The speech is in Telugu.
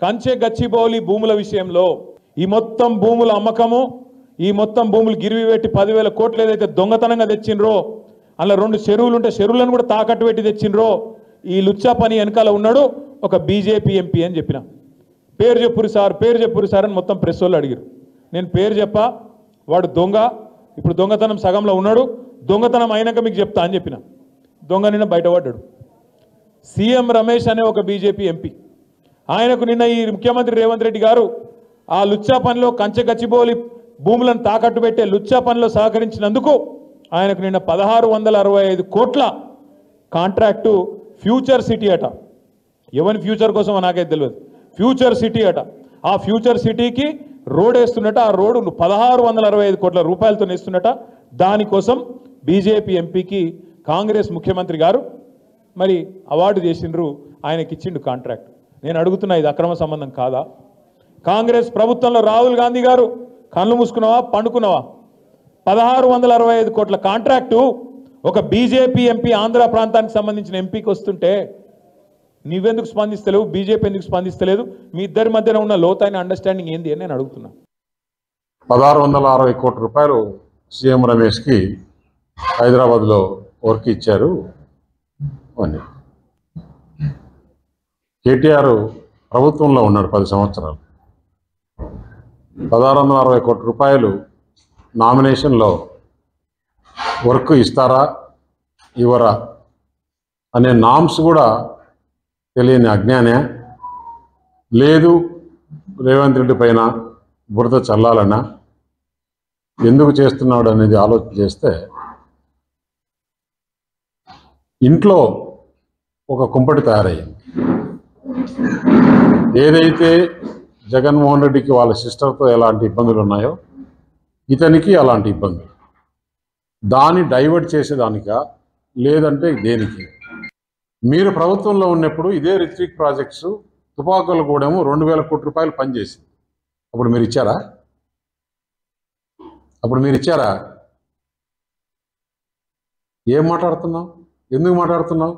కంచె గచ్చిబౌలి భూముల విషయంలో ఈ మొత్తం భూముల అమ్మకము, ఈ మొత్తం భూములు గిరివి పెట్టి 10,000 కోట్లు ఏదైతే దొంగతనంగా తెచ్చిండ్రో, అలా 2 చెరువులు ఉంటే చెరువులను కూడా తాకట్టు పెట్టి తెచ్చిండ్రో, ఈ లుచ్చా పని వెనకాల ఉన్నాడు ఒక బీజేపీ ఎంపీ అని చెప్పిన. పేరు చెప్పురు సార్ అని మొత్తం ప్రెస్ వాళ్ళు అడిగారు. నేను పేరు చెప్పా, వాడు దొంగ, ఇప్పుడు దొంగతనం సగంలో ఉన్నాడు, దొంగతనం అయినాక మీకు చెప్తా అని చెప్పిన. దొంగ నిన్న బయటపడ్డాడు. సీఎం రమేష్ అనే ఒక బీజేపీ ఎంపీ, ఆయనకు నిన్న ఈ ముఖ్యమంత్రి రేవంత్ రెడ్డి గారు ఆ లుచ్చా పనిలో కంచె గచ్చిబౌలి భూములను తాకట్టు పెట్టే లుచ్చా పనిలో సహకరించినందుకు ఆయనకు నిన్న 1665 కోట్ల కాంట్రాక్టు ఫ్యూచర్ సిటీ అట. ఎవరి ఫ్యూచర్ కోసం నాకైతే తెలియదు. ఫ్యూచర్ సిటీ అట. ఆ ఫ్యూచర్ సిటీకి రోడ్ వేస్తున్నట. ఆ రోడ్డు 1665 కోట్ల రూపాయలతో వేస్తున్నట. దానికోసం బీజేపీ ఎంపీకి కాంగ్రెస్ ముఖ్యమంత్రి గారు మరి అవార్డు చేసిండ్రు, ఆయనకి ఇచ్చిండు కాంట్రాక్ట్. నేను అడుగుతున్నా, ఇది అక్రమ సంబంధం కాదా? కాంగ్రెస్ ప్రభుత్వంలో రాహుల్ గాంధీ గారు కళ్ళు మూసుకున్నావా పండుకున్నావా? 1665 కోట్ల కాంట్రాక్టు ఒక బీజేపీ ఎంపీ, ఆంధ్ర ప్రాంతానికి సంబంధించిన ఎంపీకి వస్తుంటే నువ్వెందుకు స్పందిస్తలేవు? బీజేపీ ఎందుకు స్పందిస్తలేదు? మీ ఇద్దరి మధ్యన ఉన్న లోతైన అండర్స్టాండింగ్ ఏంది అని నేను అడుగుతున్నా. 1660 కోట్ల రూపాయలు సీఎం రమేష్కి హైదరాబాద్లో వర్క్ ఇచ్చారు అని. కేటీఆర్ ప్రభుత్వంలో ఉన్నాడు 10 సంవత్సరాలు. 1660 కోట్ల రూపాయలు నామినేషన్లో వర్క్ ఇస్తారా ఇవ్వరా అనే నామ్స్ కూడా తెలియని అజ్ఞానే. లేదు రేవంత్ రెడ్డి పైన బురద చల్లాలన్నా ఎందుకు చేస్తున్నాడు అనేది ఆలోచన చేస్తే, ఇంట్లో ఒక కుంపటి తయారయ్యింది. ఏదైతే జగన్మోహన్ రెడ్డికి వాళ్ళ సిస్టర్తో ఎలాంటి ఇబ్బందులు ఉన్నాయో ఇతనికి అలాంటి ఇబ్బందులు. దాన్ని డైవర్ట్ చేసేదానికా లేదంటే దేనికి? మీరు ప్రభుత్వంలో ఉన్నప్పుడు ఇదే రిత్విక్ ప్రాజెక్ట్స్ తుపాకులు కూడా 2000 కోట్ల రూపాయలు పనిచేసింది. అప్పుడు మీరు ఇచ్చారా? ఏం మాట్లాడుతున్నావు? ఎందుకు మాట్లాడుతున్నావు?